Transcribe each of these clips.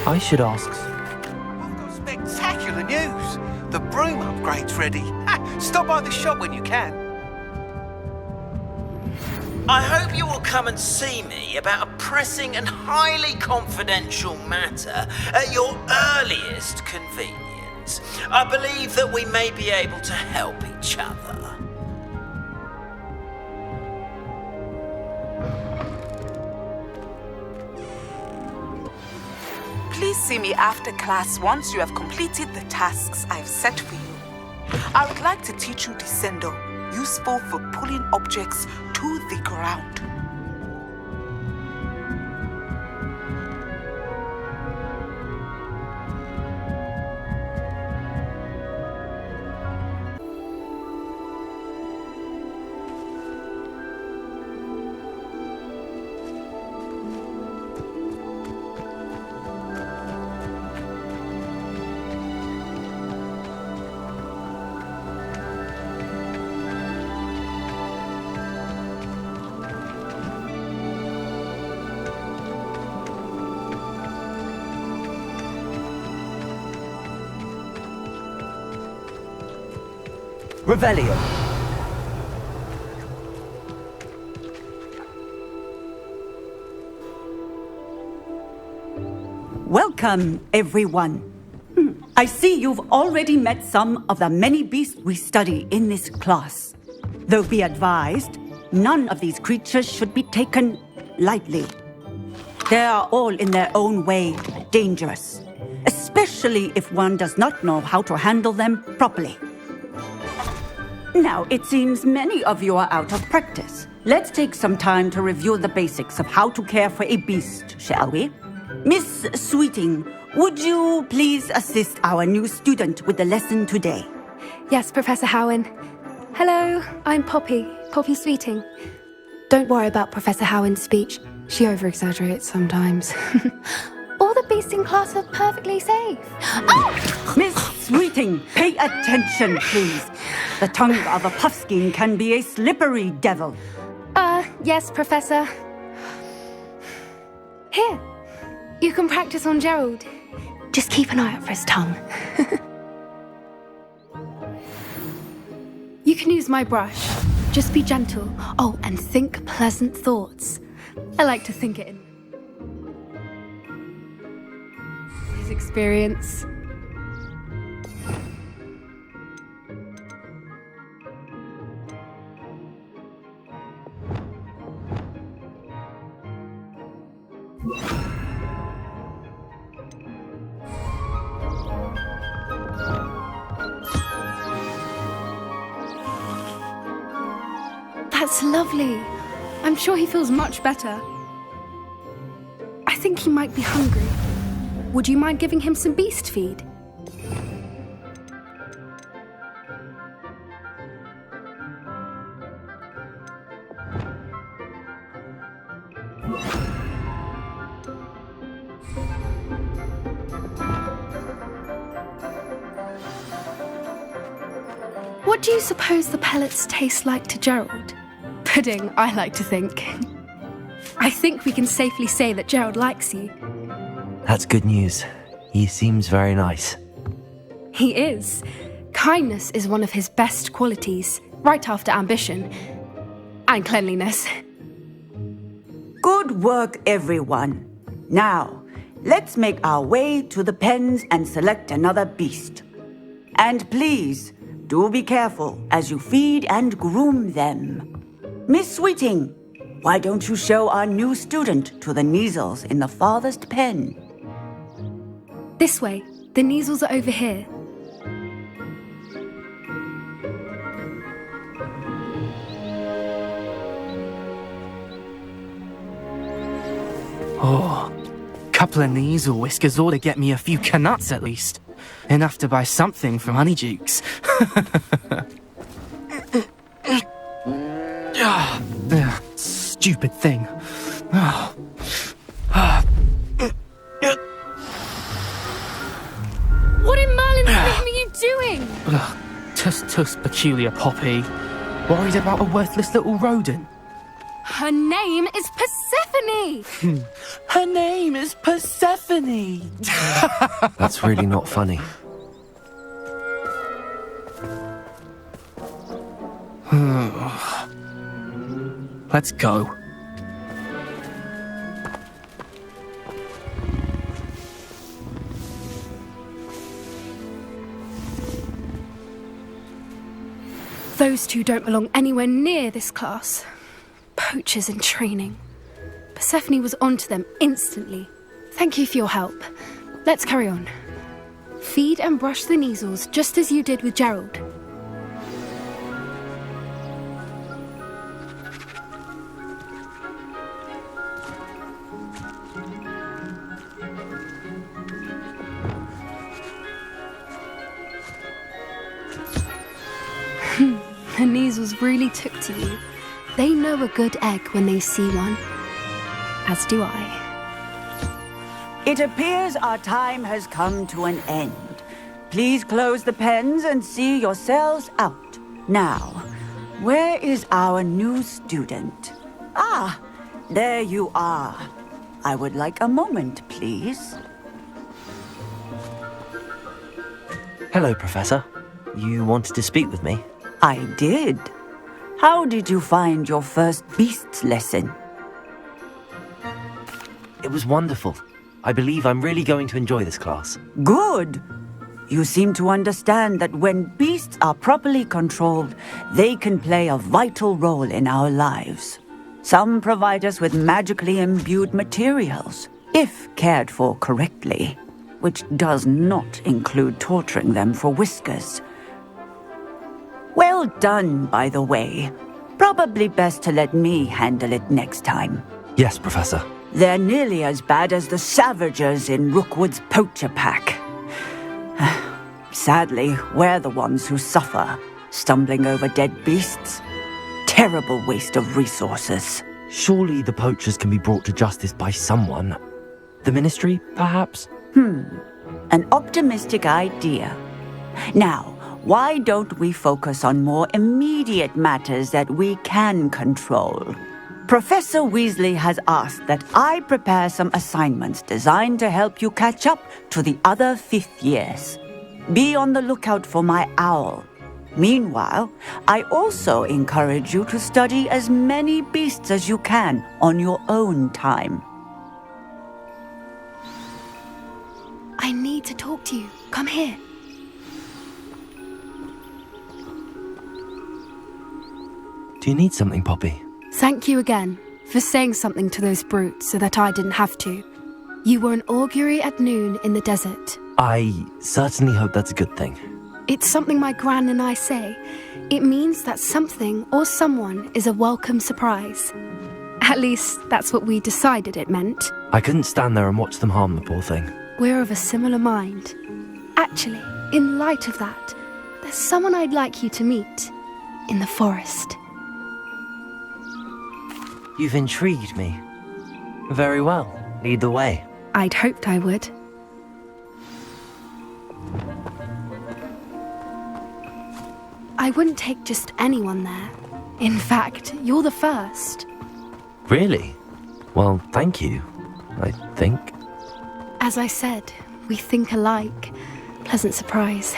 I should ask. I've got spectacular news. The broom upgrade's ready. Stop by the shop when you can. I hope you will come and see me about a pressing and highly confidential matter at your earliest convenience. I believe that we may be able to help each other. Please see me after class once you have completed the tasks I've set for you. I would like to teach you Descendo, useful for pulling objects to the ground. Revelio. Welcome, everyone. I see you've already met some of the many beasts we study in this class. Though be advised, none of these creatures should be taken lightly. They are all in their own way dangerous, especially if one does not know how to handle them properly. Now, it seems many of you are out of practice. Let's take some time to review the basics of how to care for a beast, shall we? Miss Sweeting, would you please assist our new student with the lesson today? Yes, Professor Howin. Hello, I'm Poppy Sweeting. Don't worry about Professor Howin's speech. She over-exaggerates sometimes. All the beasts in class are perfectly safe. Oh! Miss Sweeting, pay attention, please. The tongue of a puffskein can be a slippery devil. Yes, Professor. Here, you can practice on Gerald. Just keep an eye out for his tongue. You can use my brush. Just be gentle. Oh, and think pleasant thoughts. I like to think it in his experience. That's lovely. I'm sure he feels much better. I think he might be hungry. Would you mind giving him some beast feed? What do you suppose the pellets taste like to Gerald? Pudding, I like to think. I think we can safely say that Gerald likes you. That's good news. He seems very nice. He is. Kindness is one of his best qualities, right after ambition. And cleanliness. Good work, everyone. Now, let's make our way to the pens and select another beast. And please, do be careful as you feed and groom them. Miss Sweeting, why don't you show our new student to the Neasels in the farthest pen? This way. The Neasels are over here. Oh, couple of Neasel whiskers ought to get me a few canuts at least. Enough to buy something from Honeydukes. Stupid thing. What in Merlin's name are you doing? Tuss, peculiar Poppy. Worried about a worthless little rodent? Her name is Persephone! Her name is Persephone! That's really not funny. Let's go. Those two don't belong anywhere near this class. Poachers in training. Persephone was onto them instantly. Thank you for your help. Let's carry on. Feed and brush the Neasels just as you did with Gerald. The Neasels really took to you. They know a good egg when they see one. As do I. It appears our time has come to an end. Please close the pens and see yourselves out. Now, where is our new student? Ah, there you are. I would like a moment, please. Hello, Professor. You wanted to speak with me? I did. How did you find your first beasts lesson? It was wonderful. I believe I'm really going to enjoy this class. Good. You seem to understand that when beasts are properly controlled, they can play a vital role in our lives. Some provide us with magically imbued materials, if cared for correctly, which does not include torturing them for whiskers. Well done, by the way. Probably best to let me handle it next time. Yes, Professor. They're nearly as bad as the Savagers in Rookwood's poacher pack. Sadly, we're the ones who suffer, stumbling over dead beasts. Terrible waste of resources. Surely the poachers can be brought to justice by someone. The Ministry, perhaps? An optimistic idea. Now, why don't we focus on more immediate matters that we can control? Professor Weasley has asked that I prepare some assignments designed to help you catch up to the other 5th years. Be on the lookout for my owl. Meanwhile, I also encourage you to study as many beasts as you can on your own time. I need to talk to you. Come here. Do you need something, Poppy? Thank you again for saying something to those brutes so that I didn't have to. You were an augury at noon in the desert. I certainly hope that's a good thing. It's something my gran and I say. It means that something or someone is a welcome surprise. At least, that's what we decided it meant. I couldn't stand there and watch them harm the poor thing. We're of a similar mind. Actually, in light of that, there's someone I'd like you to meet. In the forest. You've intrigued me. Very well. Lead the way. I'd hoped I would. I wouldn't take just anyone there. In fact, you're the first. Really? Well, thank you, I think. As I said, we think alike. Pleasant surprise.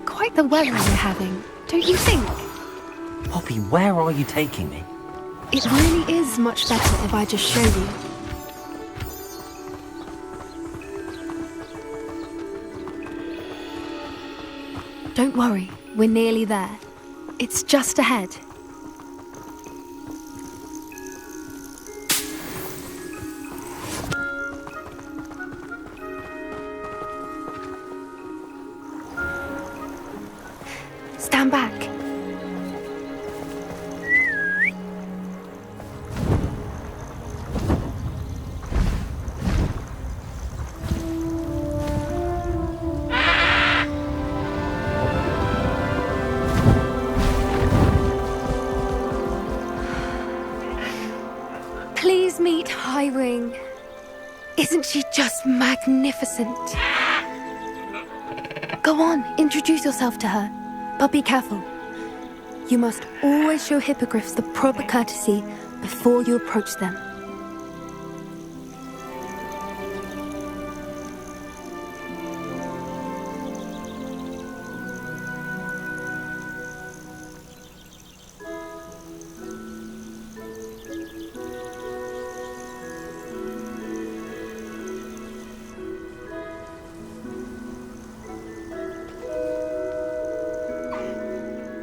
Quite the weather we're having, don't you think? Poppy, where are you taking me? It really is much better if I just show you. Don't worry, we're nearly there. It's just ahead. Stand back. Please meet Highwing. Isn't she just magnificent? Go on, introduce yourself to her. But be careful. You must always show hippogriffs the proper courtesy before you approach them.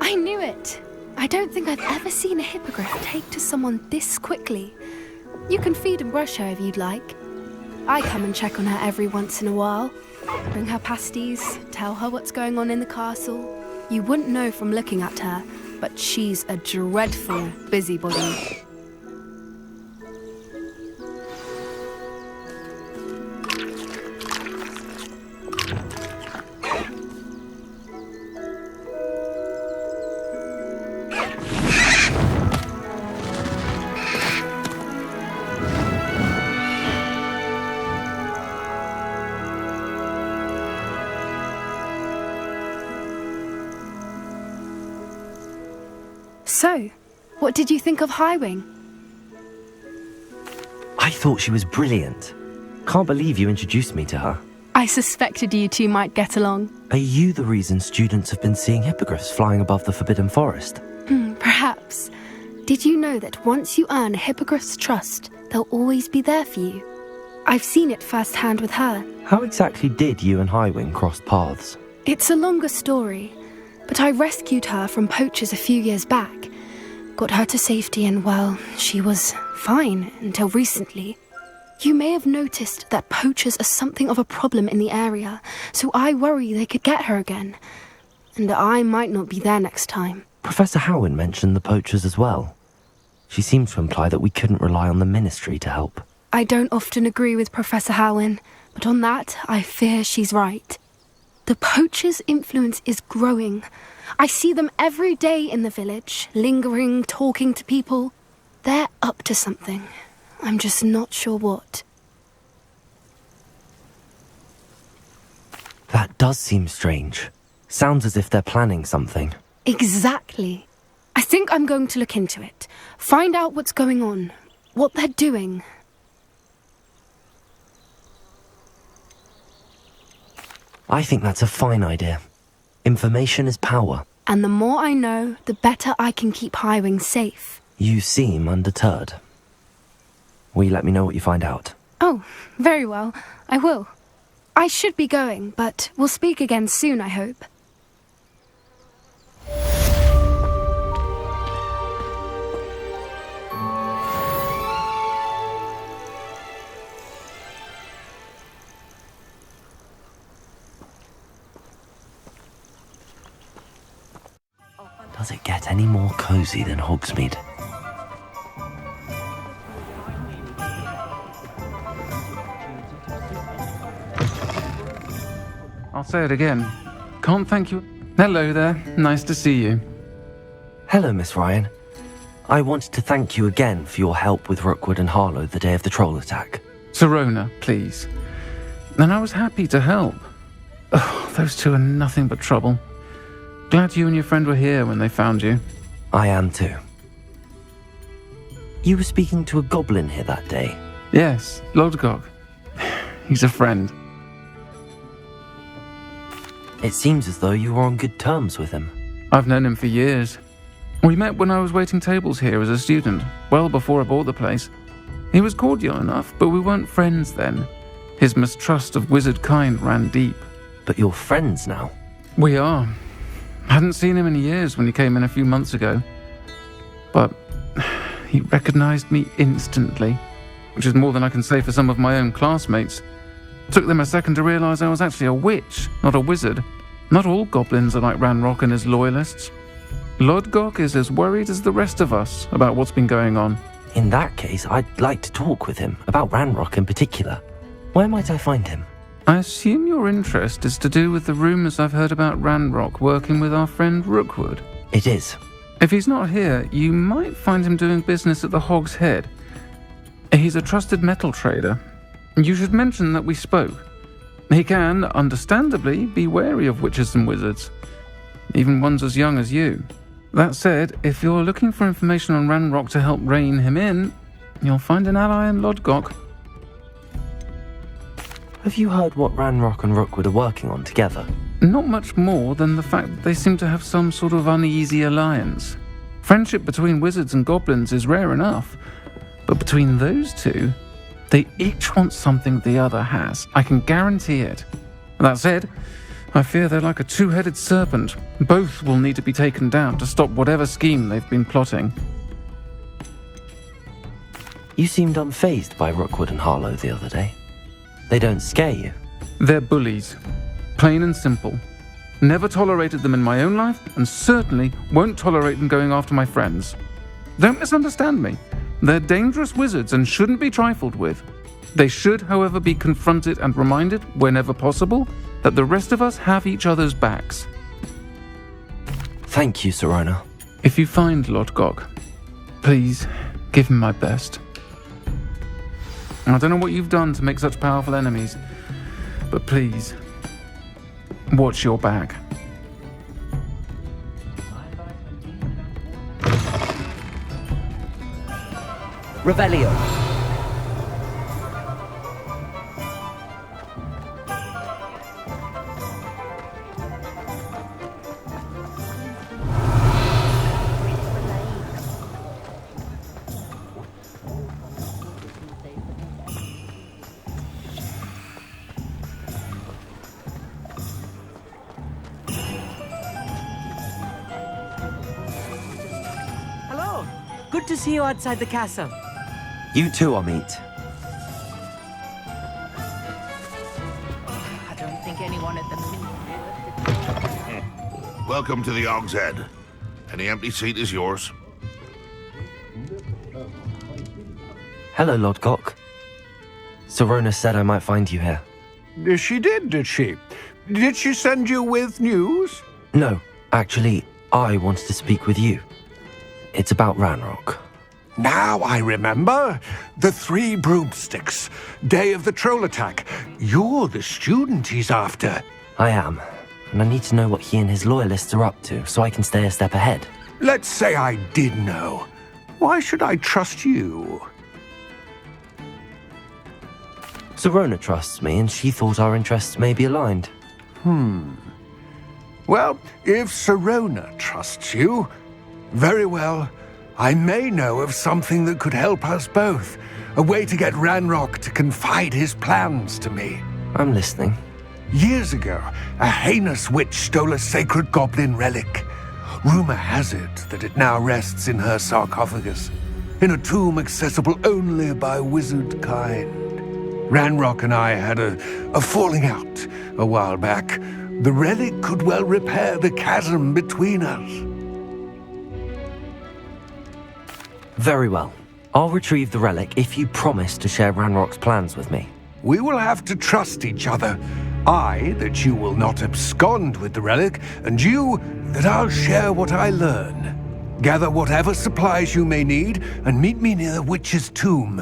I knew it! I don't think I've ever seen a hippogriff take to someone this quickly. You can feed and brush her if you'd like. I come and check on her every once in a while. Bring her pasties, tell her what's going on in the castle. You wouldn't know from looking at her, but she's a dreadful busybody. So, what did you think of Highwing? I thought she was brilliant. Can't believe you introduced me to her. I suspected you two might get along. Are you the reason students have been seeing hippogriffs flying above the Forbidden Forest? Perhaps. Did you know that once you earn a hippogriff's trust, they'll always be there for you? I've seen it firsthand with her. How exactly did you and Highwing cross paths? It's a longer story, but I rescued her from poachers a few years back. Got her to safety and, well, she was fine until recently. You may have noticed that poachers are something of a problem in the area, so I worry they could get her again. And I might not be there next time. Professor Howin mentioned the poachers as well. She seemed to imply that we couldn't rely on the Ministry to help. I don't often agree with Professor Howin, but on that, I fear she's right. The poachers' influence is growing. I see them every day in the village, lingering, talking to people. They're up to something. I'm just not sure what. That does seem strange. Sounds as if they're planning something. Exactly. I think I'm going to look into it. Find out what's going on, what they're doing. I think that's a fine idea. Information is power. And the more I know, the better I can keep Highwing safe. You seem undeterred. Will you let me know what you find out? Oh, very well. I will. I should be going, but we'll speak again soon, I hope. Does it get any more cozy than Hogsmeade? I'll say it again. Can't thank you. Hello there. Nice to see you. Hello, Miss Ryan. I wanted to thank you again for your help with Rookwood and Harlow the day of the troll attack. Serona, please. And I was happy to help. Oh, those two are nothing but trouble. Glad you and your friend were here when they found you. I am too. You were speaking to a goblin here that day. Yes, Lodgok. He's a friend. It seems as though you were on good terms with him. I've known him for years. We met when I was waiting tables here as a student, well before I bought the place. He was cordial enough, but we weren't friends then. His mistrust of wizard kind ran deep. But you're friends now? We are. Hadn't seen him in years when he came in a few months ago. But he recognized me instantly, which is more than I can say for some of my own classmates. Took them a second to realize I was actually a witch, not a wizard. Not all goblins are like Ranrock and his loyalists. Lodgok is as worried as the rest of us about what's been going on. In that case, I'd like to talk with him, about Ranrock in particular. Where might I find him? I assume your interest is to do with the rumors I've heard about Ranrock working with our friend Rookwood. It is. If he's not here, you might find him doing business at the Hog's Head. He's a trusted metal trader. You should mention that we spoke. He can, understandably, be wary of witches and wizards. even ones as young as you. That said, if you're looking for information on Ranrock to help rein him in, you'll find an ally in Lodgok. Have you heard what Ranrock and Rookwood are working on together? Not much more than the fact that they seem to have some sort of uneasy alliance. Friendship between wizards and goblins is rare enough, but between those two, they each want something the other has. I can guarantee it. That said, I fear they're like a two-headed serpent. Both will need to be taken down to stop whatever scheme they've been plotting. You seemed unfazed by Rookwood and Harlow the other day. They don't scare you. They're bullies. Plain and simple. Never tolerated them in my own life, and certainly won't tolerate them going after my friends. Don't misunderstand me. They're dangerous wizards and shouldn't be trifled with. They should, however, be confronted and reminded, whenever possible, that the rest of us have each other's backs. Thank you, Sirona. If you find Lodgok, please give him my best. I don't know what you've done to make such powerful enemies, but please, watch your back. Revelio. Hello. Good to see you outside the castle. You too, Amit. I don't think anyone at the Welcome to the Og's Head. Any empty seat is yours. Hello, Lodgok. Sirona said I might find you here. She did she? Did she send you with news? No, actually, I wanted to speak with you. It's about Ranrock. Now I remember. The Three Broomsticks. Day of the troll attack. You're the student he's after. I am, and I need to know what he and his loyalists are up to so I can stay a step ahead. Let's say I did know. Why should I trust you? Sirona trusts me, and she thought our interests may be aligned. Well, if Sirona trusts you, very well. I may know of something that could help us both. A way to get Ranrock to confide his plans to me. I'm listening. Years ago, a heinous witch stole a sacred goblin relic. Rumor has it that it now rests in her sarcophagus, in a tomb accessible only by wizard kind. Ranrock and I had a falling out a while back. The relic could well repair the chasm between us. Very well. I'll retrieve the relic if you promise to share Ranrock's plans with me. We will have to trust each other. I, that you will not abscond with the relic, and you, that I'll share what I learn. Gather whatever supplies you may need, and meet me near the witch's tomb.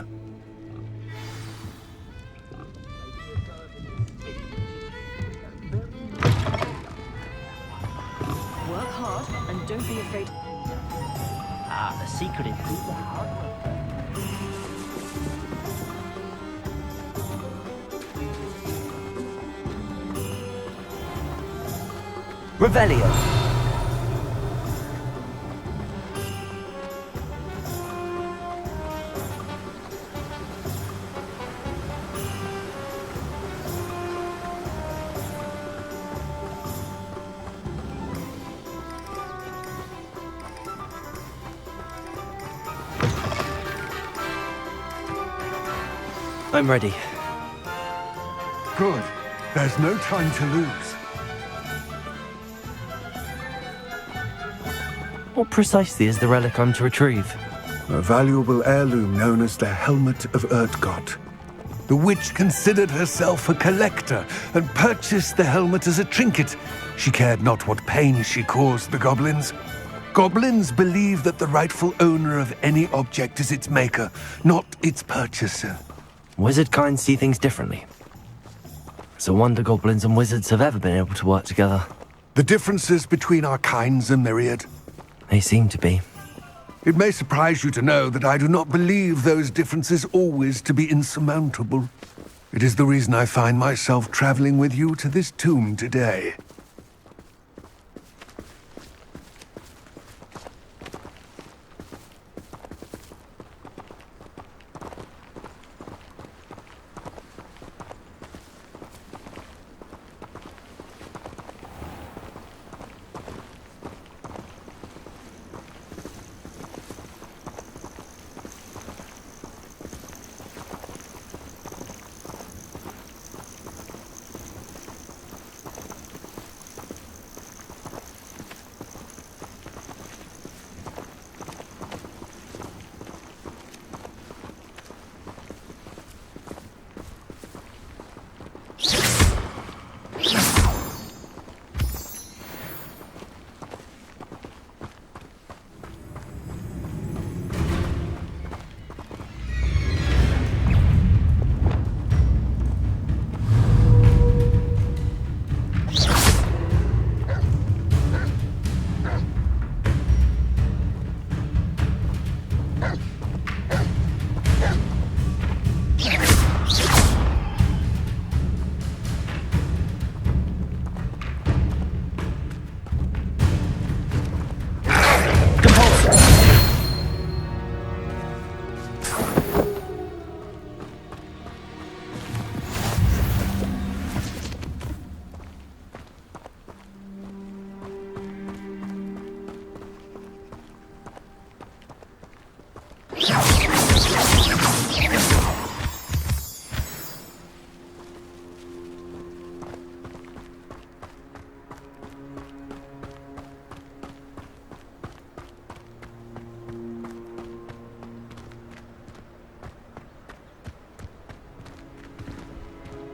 Work hard and don't be afraid. The secret is do the hard work. Revelio. I'm ready. Good. There's no time to lose. What precisely is the relic I'm to retrieve? A valuable heirloom known as the Helmet of Urtkot. The witch considered herself a collector and purchased the helmet as a trinket. She cared not what pain she caused the goblins. Goblins believe that the rightful owner of any object is its maker, not its purchaser. Wizard kind see things differently. It's a wonder goblins and wizards have ever been able to work together. The differences between our kinds are myriad. They seem to be. It may surprise you to know that I do not believe those differences always to be insurmountable. It is the reason I find myself traveling with you to this tomb today.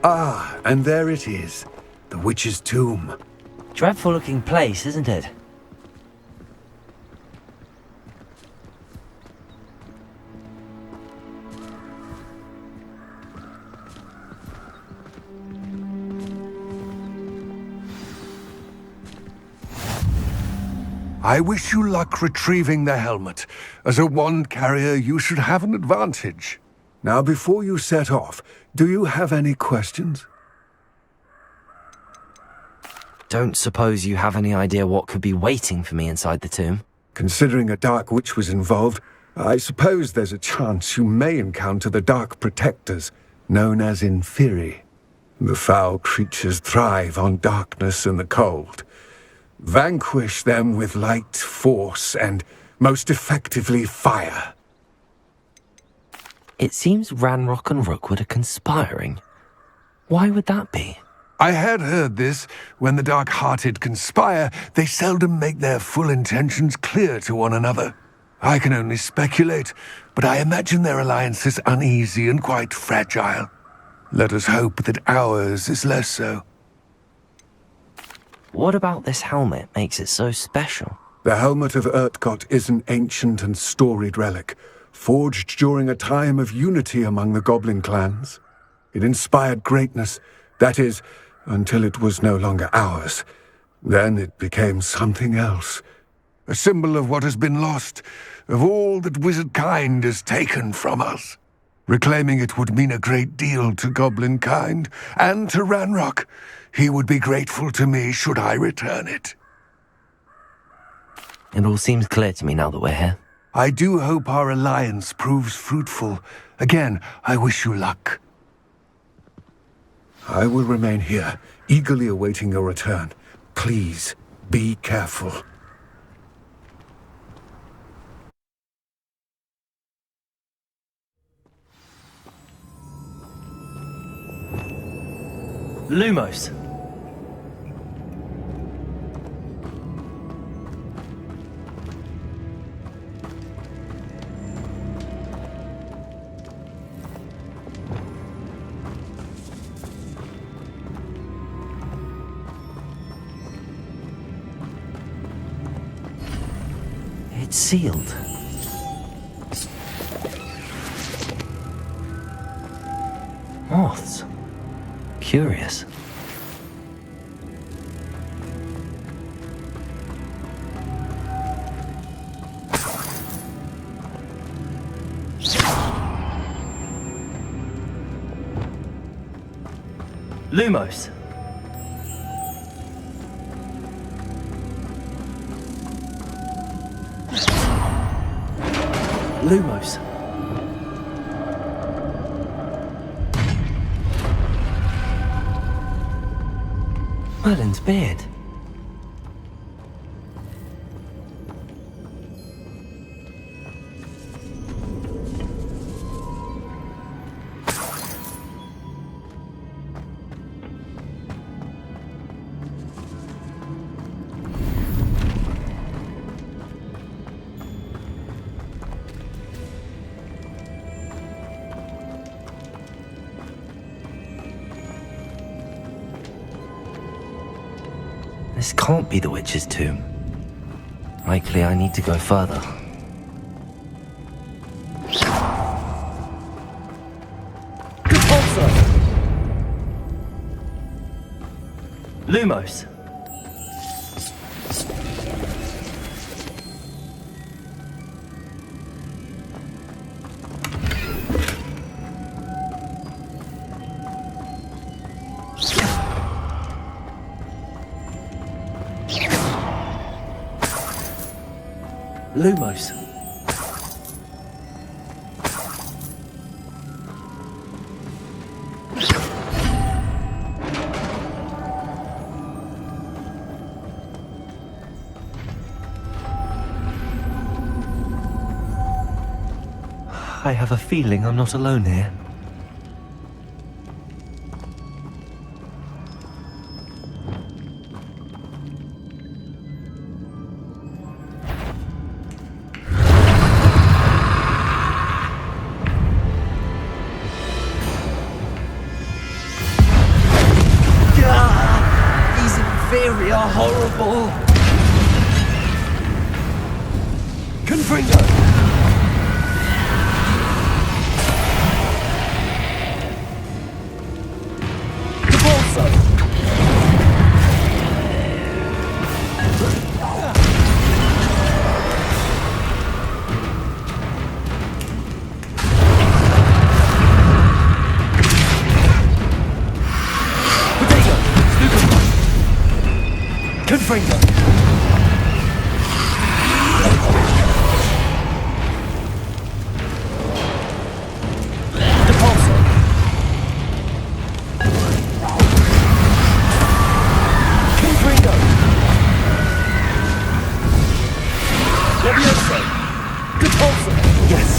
Ah, and there it is. The witch's tomb. Dreadful looking place, isn't it? I wish you luck retrieving the helmet. As a wand carrier, you should have an advantage. Now, before you set off, do you have any questions? Don't suppose you have any idea what could be waiting for me inside the tomb? Considering a dark witch was involved, I suppose there's a chance you may encounter the Dark Protectors, known as Inferi. The foul creatures thrive on darkness and the cold. Vanquish them with light, force, and, most effectively, fire. It seems Ranrock and Rookwood are conspiring. Why would that be? I had heard this. When the dark-hearted conspire, they seldom make their full intentions clear to one another. I can only speculate, but I imagine their alliance is uneasy and quite fragile. Let us hope that ours is less so. What about this helmet makes it so special? The Helmet of Urtkot is an ancient and storied relic, forged during a time of unity among the goblin clans. It inspired greatness, that is, until it was no longer ours. Then it became something else. A symbol of what has been lost, of all that wizard kind has taken from us. Reclaiming it would mean a great deal to goblin kind, and to Ranrock. He would be grateful to me should I return it. It all seems clear to me now that we're here. I do hope our alliance proves fruitful. Again, I wish you luck. I will remain here, eagerly awaiting your return. Please, be careful. Lumos! It's sealed. Moths. Curious. Lumos. Lumos. Merlin's beard. This can't be the witch's tomb. Likely I need to go further. Repulsor! Lumos. Lumos. I have a feeling I'm not alone here. Are horrible. Confringo. Repulsor. Potato. Confringo. Repulsor. Confringo. Levioso. Repulsor. Yes.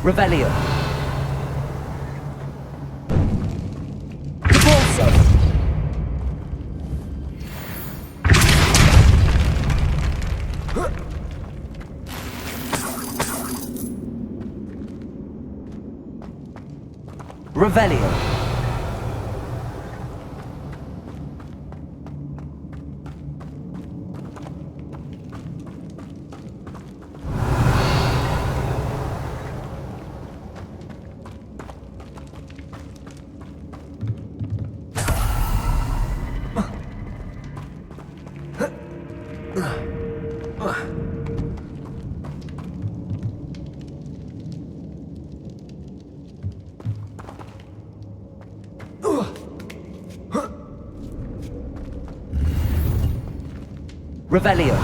Revelio. Revelio. Revelio.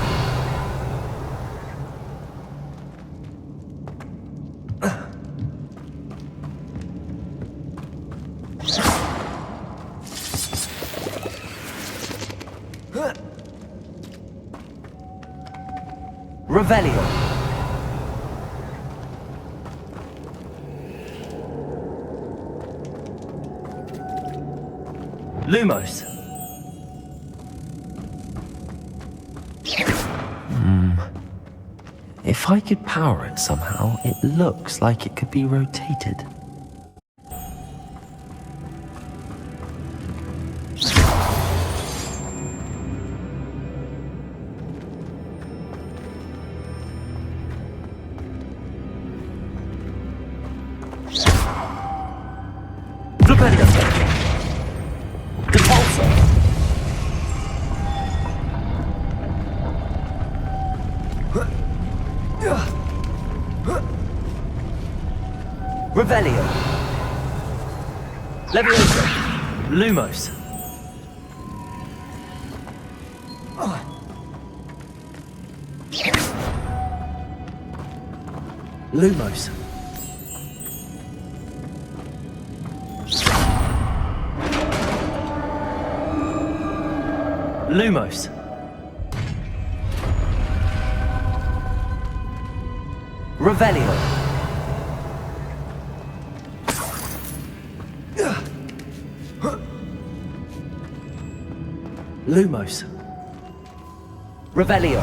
Revelio. Lumos. If I could power it somehow, it looks like it could be rotated. Revelio. Leviosa. Lumos. Lumos. Lumos. Revelio. Lumos. Revelio.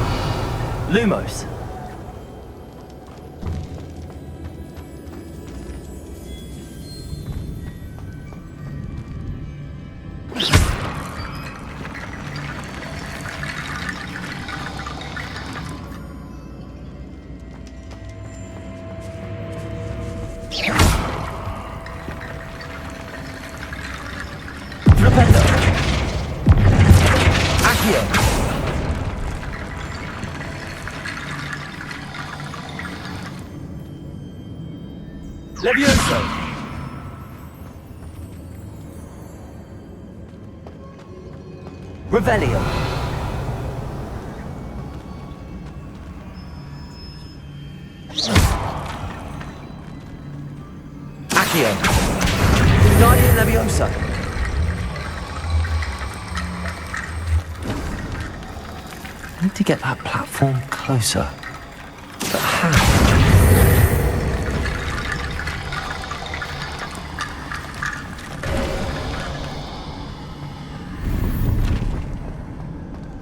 Lumos. Levioso! Revelio! Accio! Guardian Leviosa! I need to get that platform closer. But how?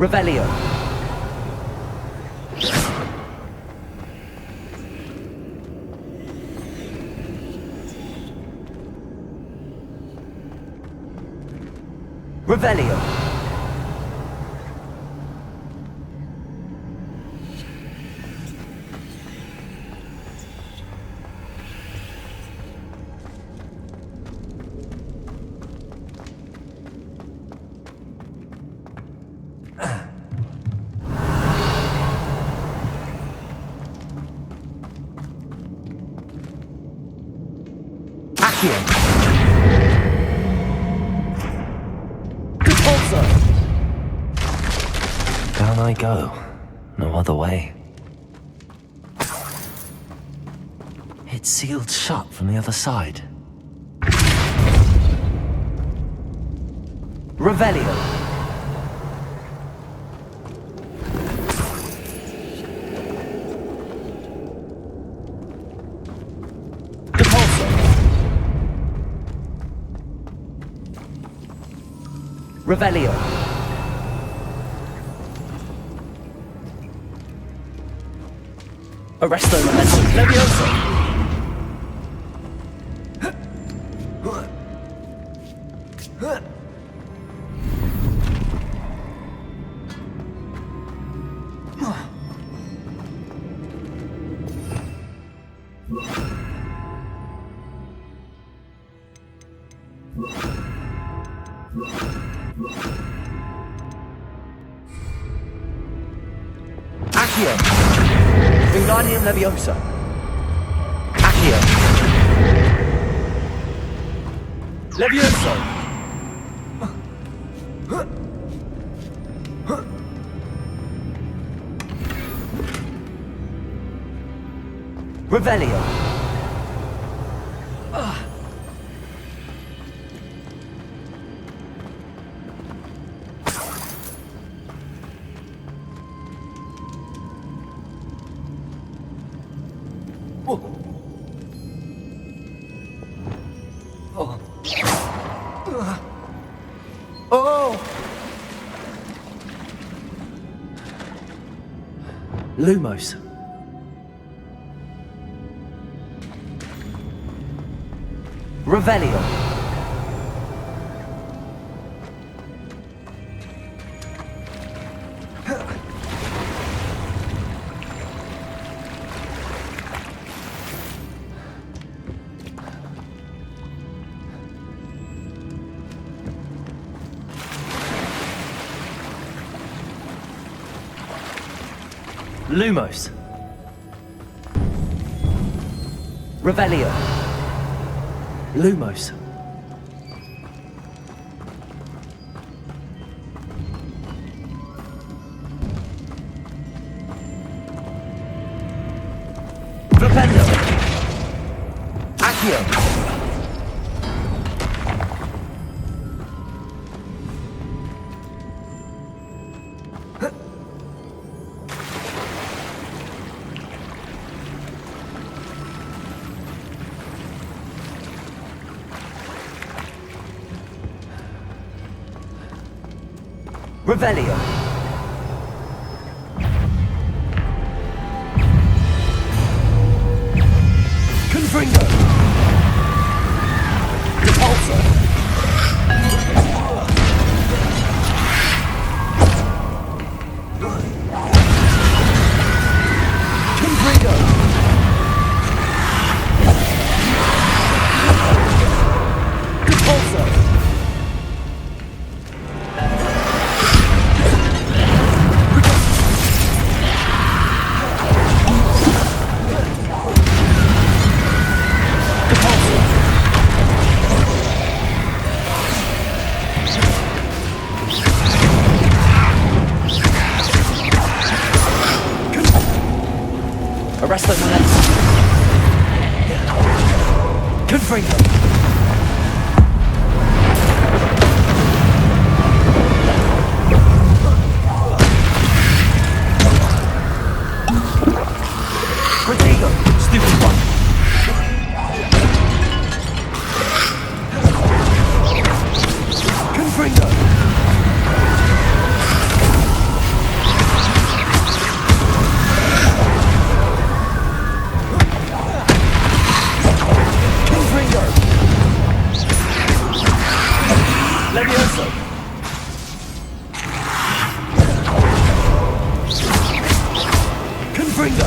Revelio. Revelio. Down I go. No other way. It's sealed shut from the other side. Revelio. Revelio. Arresto Momentum Levioso. Accio. Wingardium Leviosa. Accio. Levioso. Revelio. Lumos. Revelio. Lumos. Revelio. Lumos. Flipendo. Accio. Revelio. Confringo. Repulsor. Confringo. Repulsor. Arresto Monex. Confringo. Protego. Stupid one. Confringo. Levioso. Confringo.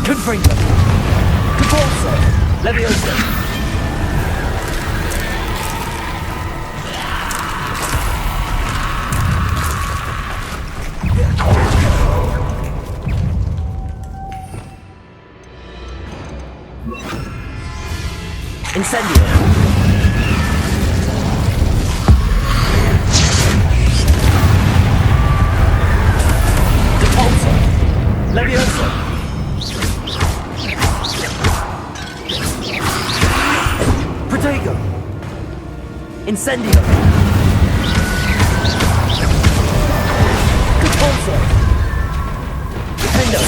Confringo. Capolso. Levioso. Incendio. Capolso. Levioso. Protego. Incendio. Capolso. Defendo.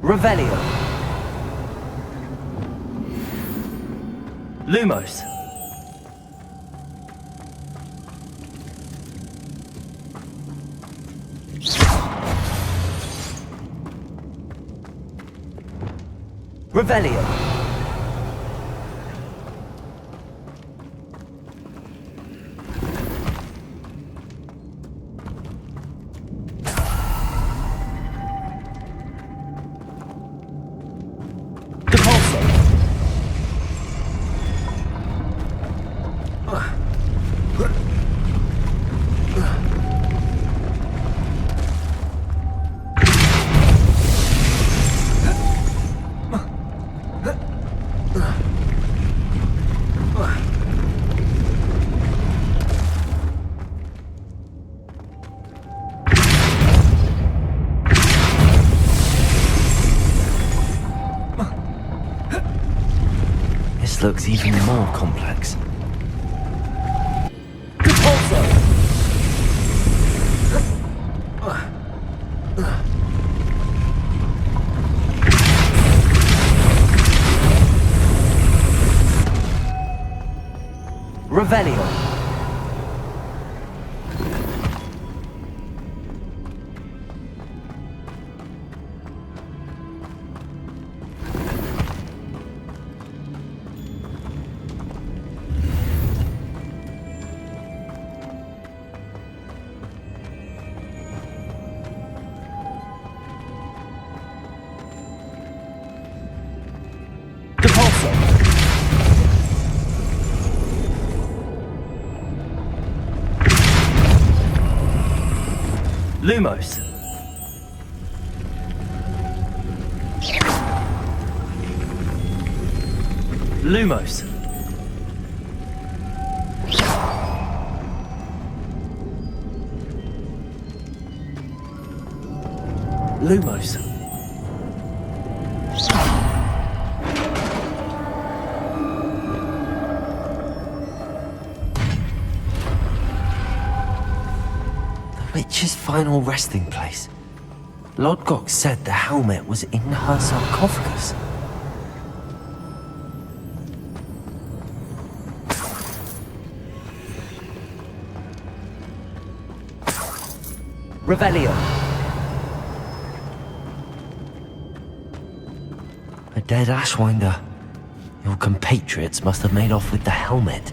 Revelio. Lumos. Revelio. Depulso. This looks even more complex. Depulso. Revelio. Repulsor! Lumos! Lumos! Lumos! The witch's final resting place. Lodgok said the helmet was in her sarcophagus. Revelio. A dead Ashwinder. Your compatriots must have made off with the helmet.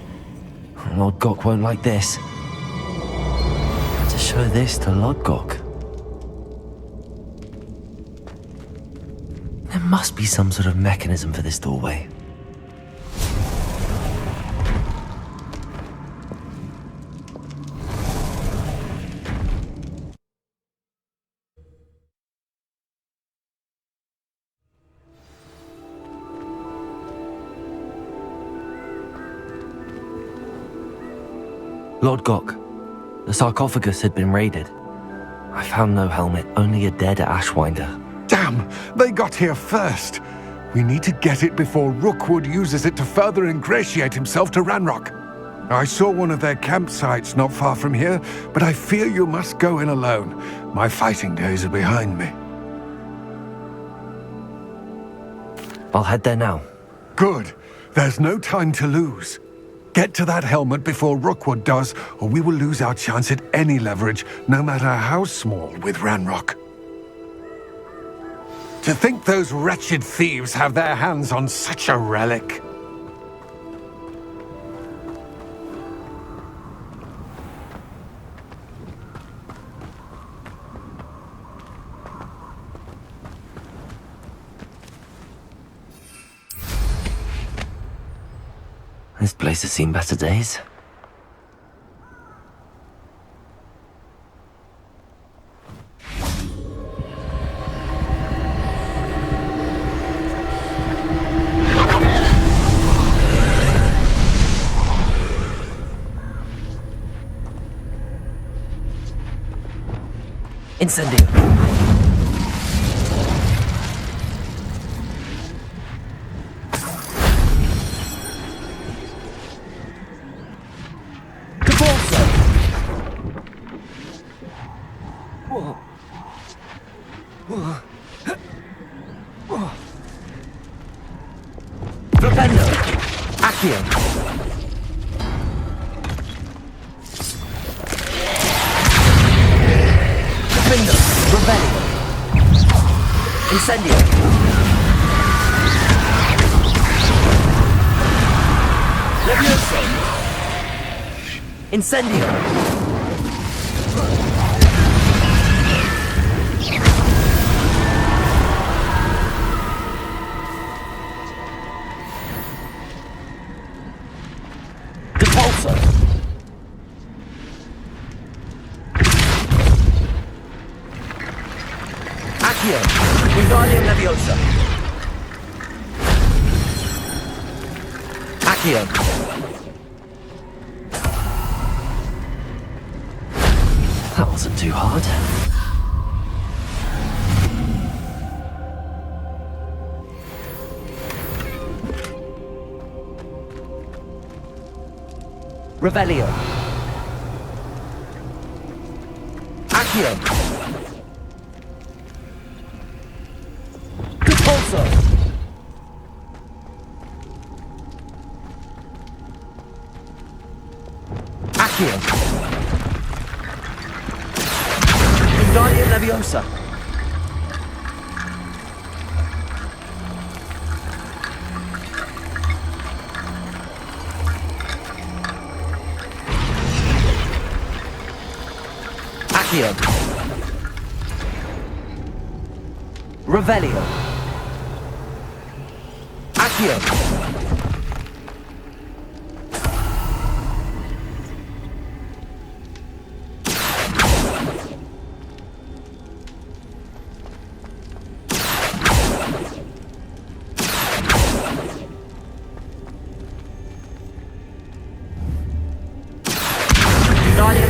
Lodgok won't like this. To show this to Lodgok. There must be some sort of mechanism for this doorway. Lodgok, the sarcophagus had been raided. I found no helmet, only a dead Ashwinder. Damn! They got here first! We need to get it before Rookwood uses it to further ingratiate himself to Ranrock. I saw one of their campsites not far from here, but I fear you must go in alone. My fighting days are behind me. I'll head there now. Good. There's no time to lose. Get to that helmet before Rookwood does, or we will lose our chance at any leverage, no matter how small, with Ranrock. To think those wretched thieves have their hands on such a relic. This place has seen better days. Incendio. Flipendo! Accio! Flipendo! Revelio! Incendio! Levioso! Incendio! Wingardium Leviosa. Accio. That wasn't too hard. Revelio. Accio. Repulsor. Accio. Wingardium Leviosa. Accio. Revelio. Accio!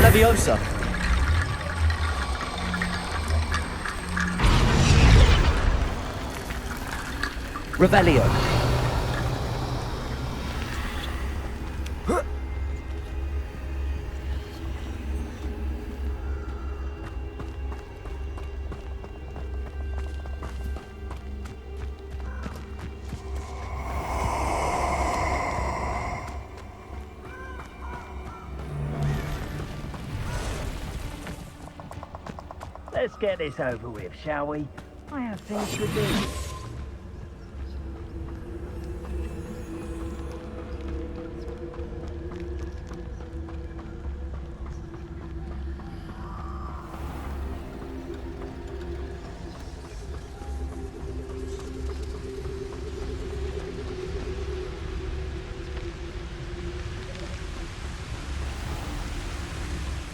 Leviosa. Revelio. Let's get this over with, shall we? I have things to do.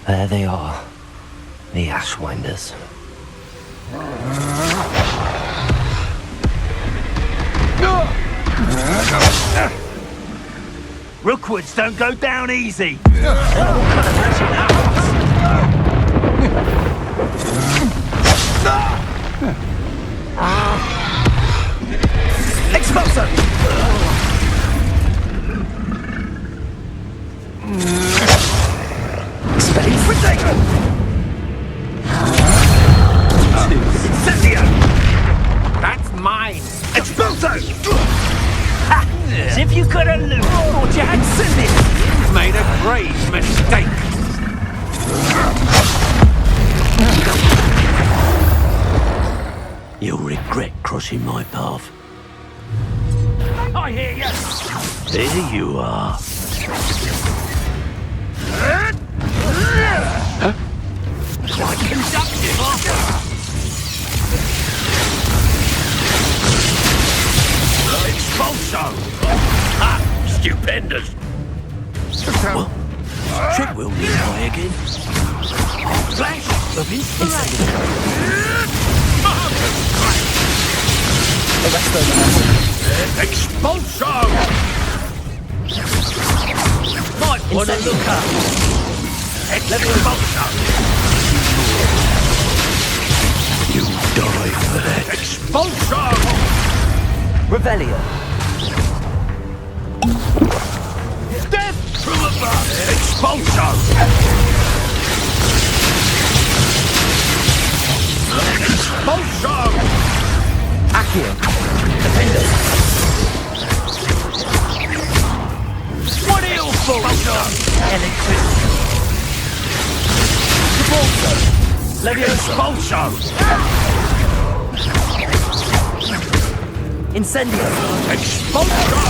There they are. The Ashwinders. Rookwoods don't go down easy. Expulso! Expelling Fritago! That's mine! Expulso! As if you could have looked, thought you had sent it. You've made a grave mistake! You'll regret crossing my path. I hear you! There you are. Quite conductive, aren't you? Expulso! Ha! Stupendous! What? Should we'll meet by again? Flash of inspiration! Expulso! Might want to look up! Expulso! You die for that! Expulso! Revelio. Death from above! Expulso! Expulso! Accio. Defender. What are you for? Electricity. Expulso. Leviosa. Incendio. Expulso!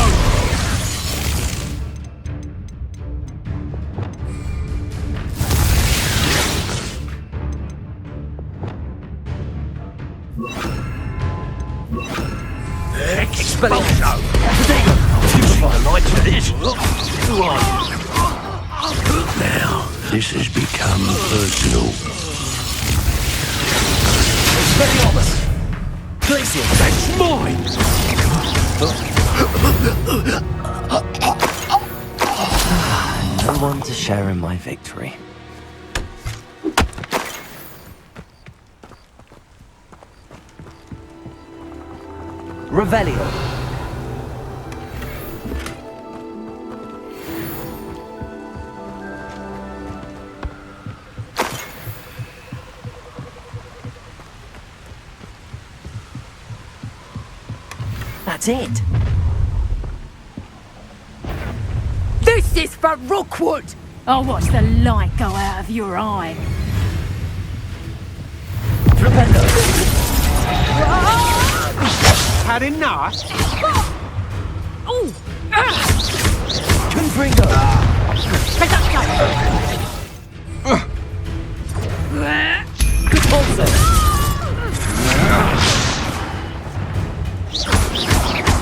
Expulso! I like this. Who are you? Now, this has become personal. Expelliarmus. Glacier. That's mine! No one to share in my victory. Revelio. That's it. This is for Rookwood! I'll watch the light go out of your eye. Flipendo. Had enough? Oh! Confringo. Capulso.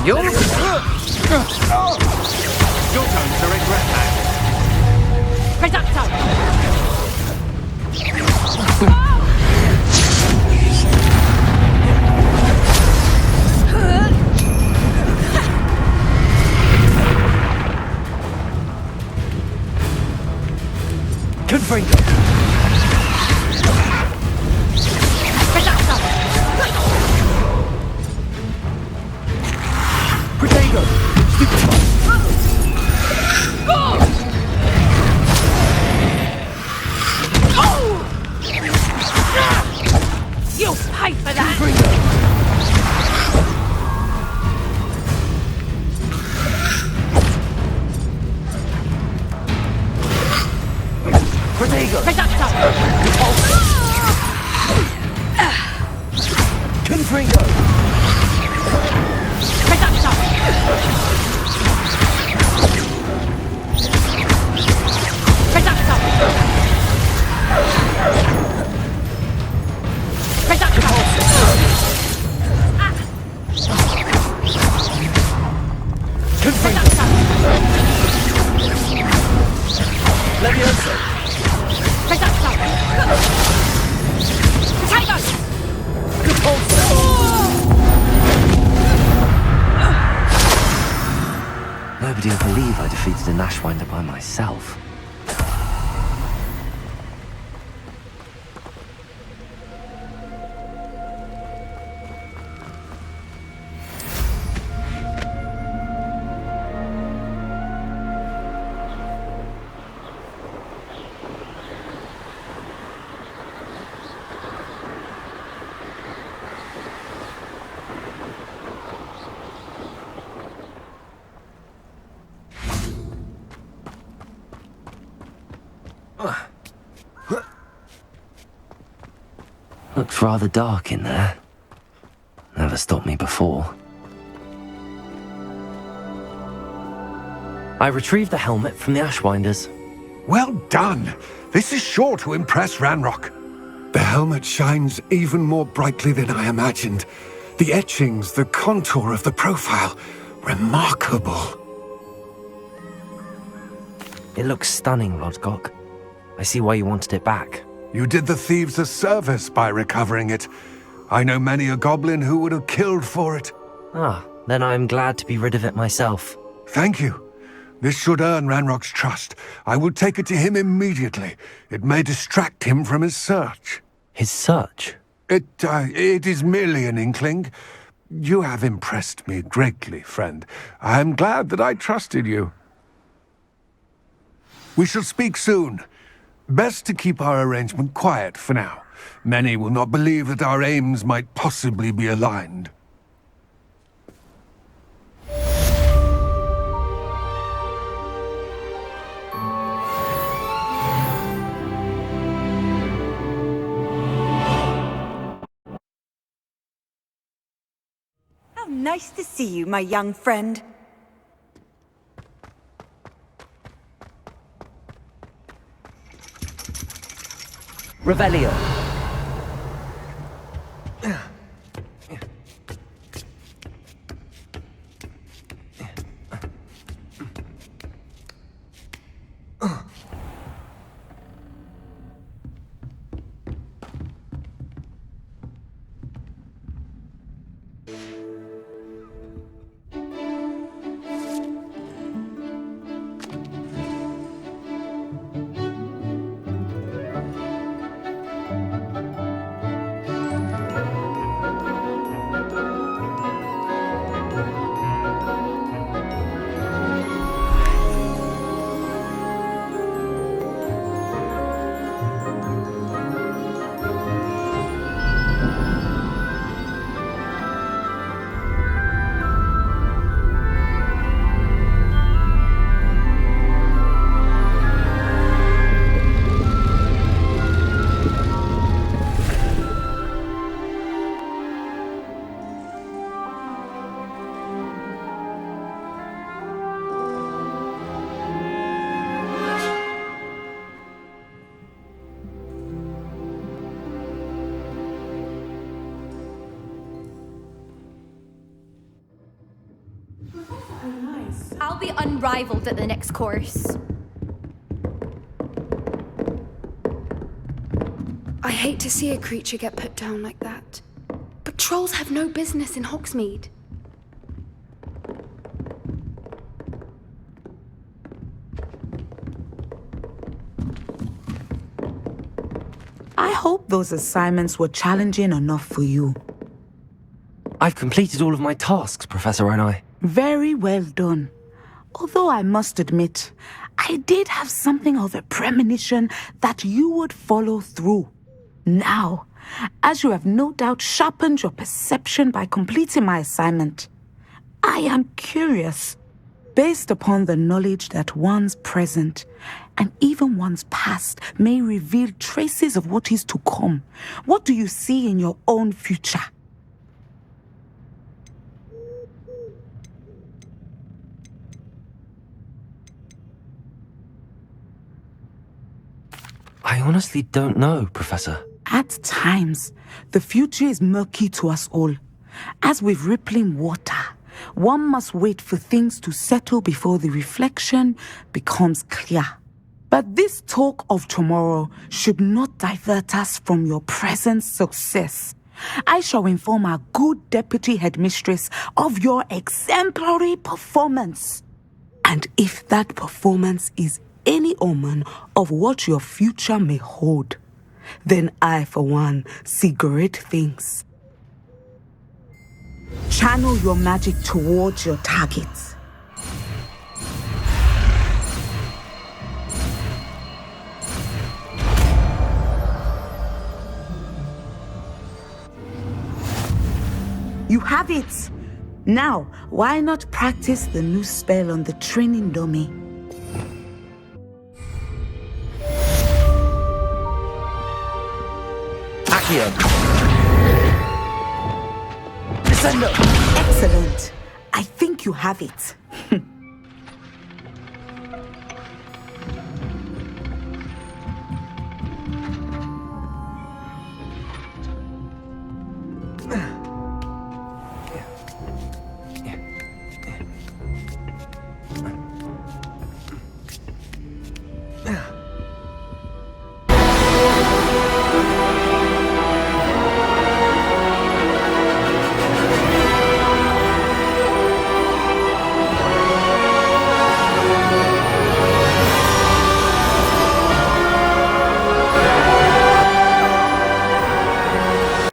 You're Your turn to regret that. Confringo! Protego! You'll pay for that! Protego! Confringo! Nobody will believe I defeated an Ashwinder by myself. Looks rather dark in there. Never stopped me before. I retrieved the helmet from the Ashwinders. Well done! This is sure to impress Ranrock. The helmet shines even more brightly than I imagined. The etchings, the contour of the profile. Remarkable. It looks stunning, Lodgok. I see why you wanted it back. You did the thieves a service by recovering it. I know many a goblin who would have killed for it. Ah, then I am glad to be rid of it myself. Thank you. This should earn Ranrock's trust. I will take it to him immediately. It may distract him from his search. His search? It is merely an inkling. You have impressed me greatly, friend. I am glad that I trusted you. We shall speak soon. Best to keep our arrangement quiet for now. Many will not believe that our aims might possibly be aligned. How nice to see you, my young friend. Revelio. I'll be unrivaled at the next course. I hate to see a creature get put down like that. But trolls have no business in Hogsmeade. I hope those assignments were challenging enough for you. I've completed all of my tasks, Professor Onai. Very well done. Although I must admit, I did have something of a premonition that you would follow through. Now, as you have no doubt sharpened your perception by completing my assignment, I am curious, based upon the knowledge that one's present and even one's past may reveal traces of what is to come. What do you see in your own future? I honestly don't know, Professor. At times, the future is murky to us all. As with rippling water, one must wait for things to settle before the reflection becomes clear. But this talk of tomorrow should not divert us from your present success. I shall inform our good deputy headmistress of your exemplary performance. And if that performance is any omen of what your future may hold, then I, for one, see great things. Channel your magic towards your targets. You have it! Now, why not practice the new spell on the training dummy? Descendo! Excellent. I think you have it.